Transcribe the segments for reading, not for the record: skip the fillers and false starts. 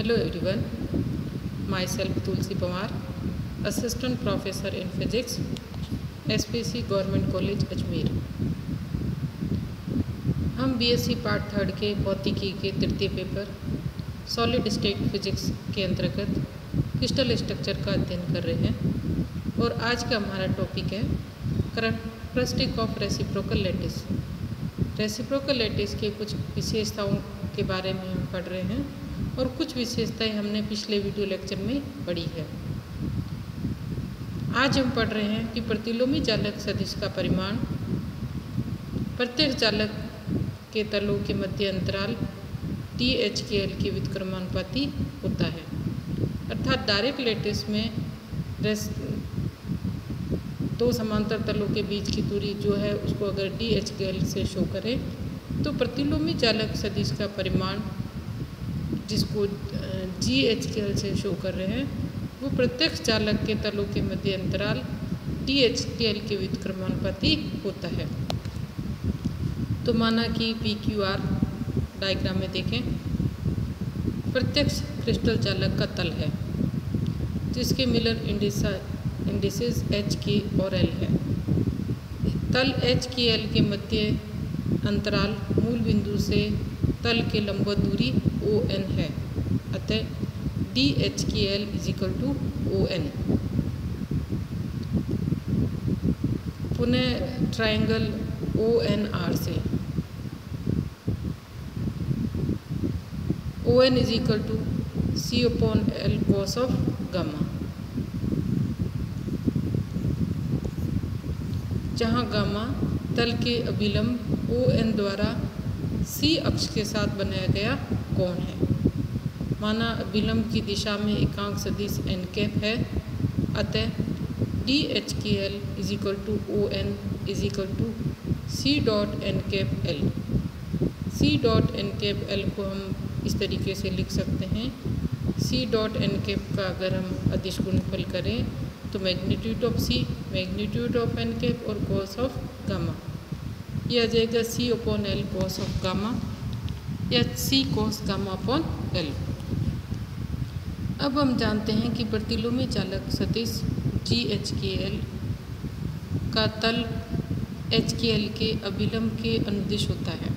Hello everyone, myself Tulsi Pawar, Assistant Professor in Physics, SPC Government College Ajmer. हम BSc part 3 के भौतिकी के तृतीय पेपर सॉलिड स्टेट फिजिक्स के अंतर्गत क्रिस्टल स्ट्रक्चर का अध्ययन कर रहे हैं और आज का हमारा टॉपिक है characteristic of reciprocal lattice. Reciprocal lattice के कुछ विशेषताओं के बारे में हम पढ़ रहे हैं और कुछ विशेषताएं हमने पिछले वीडियो लेक्चर में पढ़ी है। आज हम पढ़ रहे हैं कि प्रतिलोमी चालक सदिश का परिमाण प्रत्येक चालक के तलों के मध्य अंतराल THKL के व्युत्क्रमानुपाती होता है। अर्थात डायरेक्ट लैटिस में दो समांतर तलों के बीच की दूरी जो है उसको अगर DHKL से शो करें तो प्रतिलोमी चालक सदिश का परिमाण जिसको GHKL से शो कर रहे हैं वो प्रत्येक चालक के तलों के मध्य अंतराल THKL के व्युत्क्रमानुपाती होता है। तो माना कि PQR डायग्राम में देखें, प्रत्यक्ष क्रिस्टल चालक का तल है जिसके मिलर इंडिसेस HK और L है। तल HKL के मध्य अंतराल मूल बिंदु से तल के लंबवत दूरी ON है। अतः DHKL = ON। पुनः ट्रायंगल ONR से ON = C/L cos of gamma, जहाँ गामा तल के अभिलंब ON द्वारा C अक्ष के साथ बनाया गया कोण है। माना अभिलंब की दिशा में एकांक सदिश n कैप है। अतः DHKL = ON = C.n_L। C.n_L को हम इस तरीके से लिख सकते हैं। C.n का अगर हम अदिश गुणनफल करें तो magnitude of C, magnitude of n cap और कॉस ऑफ गामा, यह आ जाएगा C/L cos ऑफ गामा या C cos gamma upon L। अब हम जानते हैं कि प्रतिलोमी चालक सदिश GHKL का तल HKL के अभिलंब के अनुदिश होता है।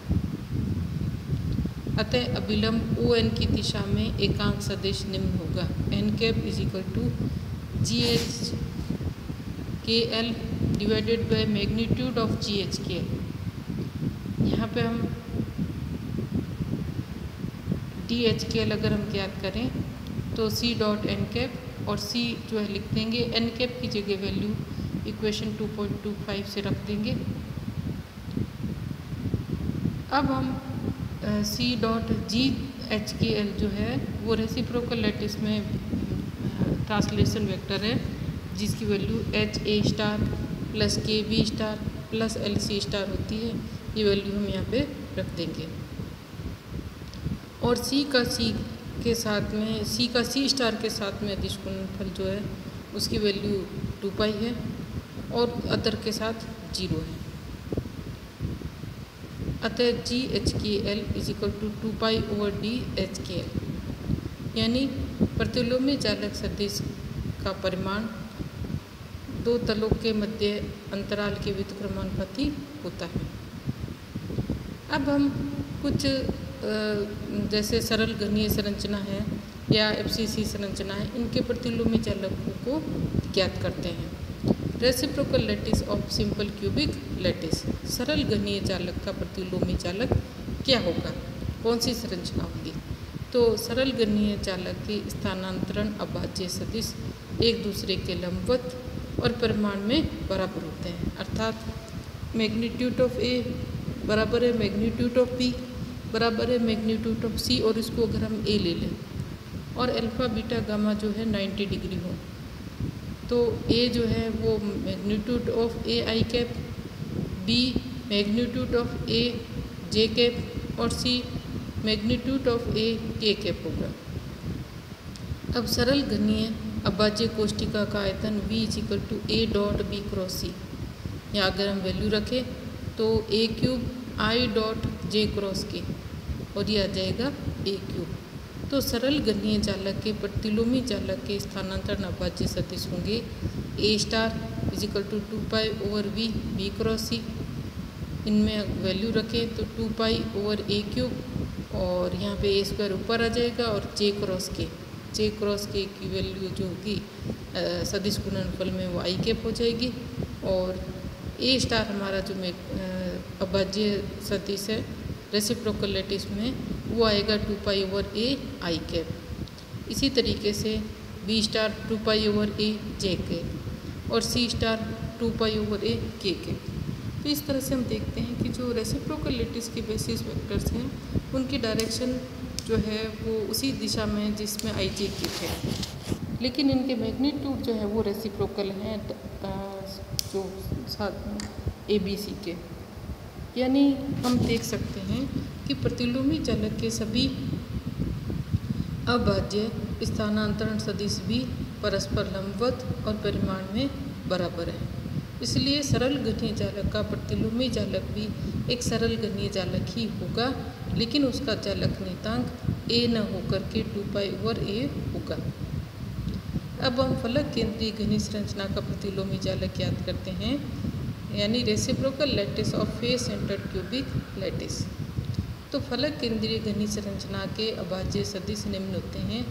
अतः अभिलंब ON की दिशा में एकांक सदिश निम्न होगा। n cap = GHKL divided by magnitude of GHKL। यहाँ पे हम DHKL अगर हम ज्ञात करें तो C.n और C जो है लिख देंगे, n कैप की जगह वैल्यू इक्वेशन 2.25 से रख देंगे। अब हम C.GHKL जो है वो रेसिप्रोकल लैटिस में ट्रांसलेशन वेक्टर है जिसकी वैल्यू HA* + KB* + LC* होती है। ये वैल्यू हम यहाँ पे रख देंगे और C का C के साथ में अदिश गुणनफल जो है उसकी वैल्यू 2π है और अदर के साथ 0 है। अतः GHKL = 2π/DHKL, यानी प्रतिलोमी चालक सदिश का परिमाण दो तलों के मध्य अंतराल के व्युत्क्रमानुपाती होता है। अब हम कुछ जैसे सरल घनीय संरचना है या FCC संरचना है, इनके प्रतिलोमी चालकों को ज्ञात करते हैं। Reciprocal lattice of simple cubic lattice, सरल घनीय चालक का प्रतिलोमी चालक क्या होगा, कौन सी संरचना होगी? तो सरल घनीय चालक के स्थानांतरण अभाज्य सदिश एक दूसरे के लंबवत और परिमाण में बराबर होते हैं। अर्थात मैग्नीट्यूड ऑफ A बराबर है मैग्नीट्यूड ऑफ B बराबर है मैग्नीट्यूड ऑफ C, और इसको अगर हम A ले लें और अल्फ़ा बीटा गामा जो है 90 डिग्री हो तो A जो है वो magnitude of AI cap, B magnitude of A J cap और C magnitude of A K cap होगा। अब सरल घनीय अभाज्य कोष्ठिका का आयतन V = A.B×C, या अगर हम वैल्यू रखें तो A³ I.J×K और ये आ जाएगा A³ तो सरल घनीय जालक के प्रतिलोमी जालक के स्थानांतरण अभाज्य सदिश होंगे a star is equal to 2π/v b cross C. इनमें वैल्यू रखें तो 2π/a³ और यहाँ पे a² ऊपर आ जाएगा और जे क्रॉस के की वैल्यू जो होगी सदिश गुणनफल में वो i कैप हो जाएगी। और ए स्टार हमारा जो अभाज्य सदिश है रेसिप्रोकल लैटिस में वो आएगा 2π/a i कैप। इसी तरीके से बी स्टार 2π/a j और सी स्टार 2π/a k। तो इस तरह से हम देखते हैं कि जो रेसिप्रोकल लैटिस के बेसिस वेक्टर्स हैं उनकी डायरेक्शन जो है वो उसी दिशा में जिसमें i j k है, लेकिन इनके मैग्नीट्यूड जो है वो रेसिप्रोकल हैं जो ए बी सी के। यानी हम देख सकते हैं कि प्रतिलोमी जालक के सभी अभाज्य स्थानांतरण सदिश भी परस्पर लंबवत और परिमाण में बराबर है। इसलिए सरल घनीय जालक का प्रतिलोमी जालक भी एक सरल घनीय जालक ही होगा, लेकिन उसका जालक नियतांक a न होकर के 2π/a होगा। अब हम फलक केंद्रीय घनीय संरचना का प्रतिलोमी जालक याद करते हैं, यानी रेसिप्रोकल लैटिस और फेस सेंटर्ड क्यूबिक लैटिस। तो फलक केंद्रीय घनीय संरचना के अभाज्य सदिश निम्न होते हैं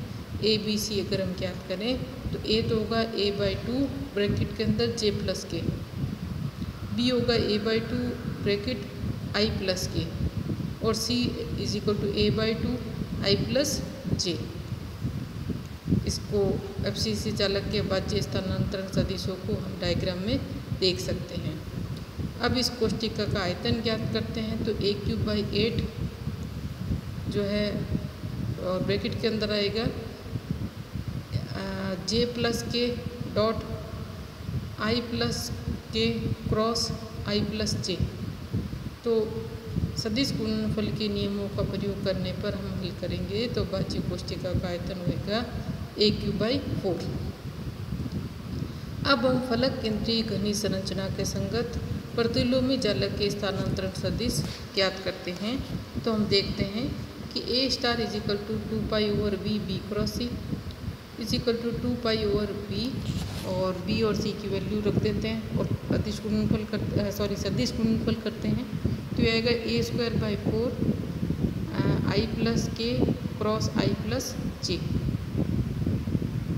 ए बी सी। अगर हम याद करें तो ए तो होगा a/2 ब्रैकेट के अंदर j + k, बी होगा a/2 ब्रैकेट i + k और c is equal to a/2 i + j। इसको एफसीसी चालक के अभाज्य स्थानांतरण सदिशों को हम डायग्राम में देख सकते हैं। अब इस कोष्टिका का आयतन ज्ञात करते हैं तो a³/8 जो है और ब्रैकेट के अंदर आएगा j + k dot i + k cross i + j। तो सदिश गुणनफल के नियमों का प्रयोग करने पर हम हल करेंगे तो अभाज्य कोष्टिका का आयतन होगा a³/4। अब हम फलक केंद्रीय घनीय संरचना के संगत प्रतिलोमी जालक के स्थानांतरण सदिश ज्ञात करते हैं। तो हम देखते हैं कि a star is equal to 2π/v b cross C is equal to 2π/b और b और c की वैल्यू रख देते हैं और सदिश गुणनफल करते हैं। तो ये आएगा a²/4 i + k cross i + j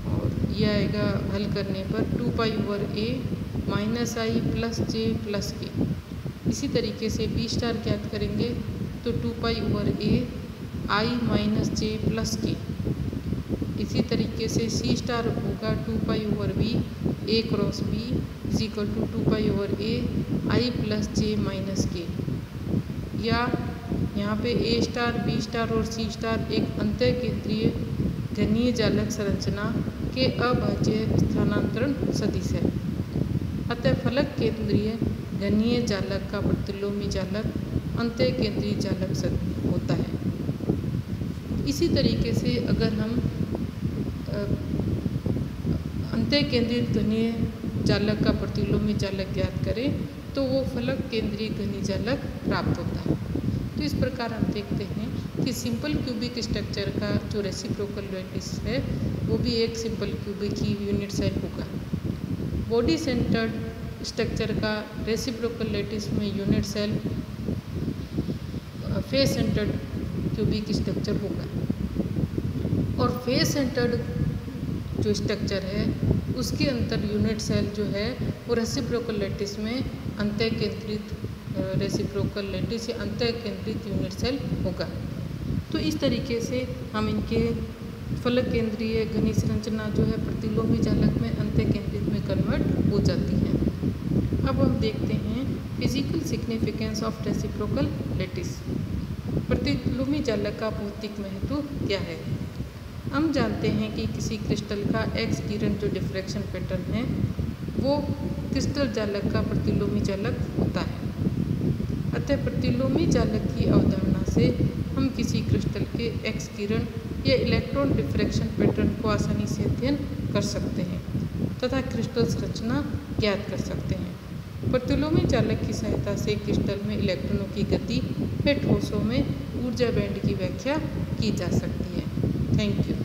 और यह आएगा हल करने पर 2π/a -i + j + k। इसी तरीके से b स्टार ज्ञात करेंगे तो 2π/a i - j + k। इसी तरीके से सी स्टार होगा 2π/b a cross b is equal to 2π/a i + j - k। या यहाँ पे a स्टार b स्टार और c स्टार एक अंतः केंद्रीय घनीय जालक संरचना के अभाज्य स्थानांतरण सदिश है। अतः फलक केंद्रीय घनीय जालक का प्रतिलोमी जालक अंतः केंद्रीय जालक होता है। इसी तरीके से अगर हम अंतः केंद्रीय घनीय जालक का प्रतिलोमी जालक ज्ञात करें तो वो फलक केंद्रीय घनीय जालक प्राप्त होता है। तो इस प्रकार हम देखते हैं कि सिंपल क्यूबिक स्ट्रक्चर का जो रेसिप्रोकल लैटिस है वो भी एक सिंपल क्यूबिक ही यूनिट सेल होगा। बॉडी सेंटर्ड स्ट्रक्चर का रेसिप्रोकल लैटिस में unit cell face centred cubic structure होगा और फेस सेंटर्ड जो स्ट्रक्चर है उसके अंदर यूनिट सेल जो है वो रेसिप्रोकल लैटिस में अंतः केंद्रित रेसिप्रोकल लैटिस या अंतः केंद्रित यूनिट सेल होगा। तो इस तरीके से हम इनके फलक केंद्रीय घनीय संरचना जो है प्रतिलोमी जालक में अंतः केंद्रित में कन्वर्ट हो जाती है। अब हम देखते हैं physical significance of reciprocal lattice. प्रतिलोमी जालक का भौतिक महत्व क्या है? हम जानते हैं कि किसी क्रिस्टल का एक्स किरण जो डिफ्रैक्शन पैटर्न है वो क्रिस्टल जालक का प्रतिलोमी जालक होता है। अतः प्रतिलोमी जालक की अवधारणा से हम किसी क्रिस्टल के एक्स किरण या इलेक्ट्रॉन डिफ्रैक्शन पैटर्न को आसानी से अध्ययन कर सकते हैं तथा क्रिस्टल संरचना ज्ञात कर सकते हैं। प्रतिलोमी जालक की सहायता से क्रिस्टल में इलेक्ट्रॉनों की गति व ठोसों में ऊर्जा बैंड की व्याख्या की जा सकती है। Thank you.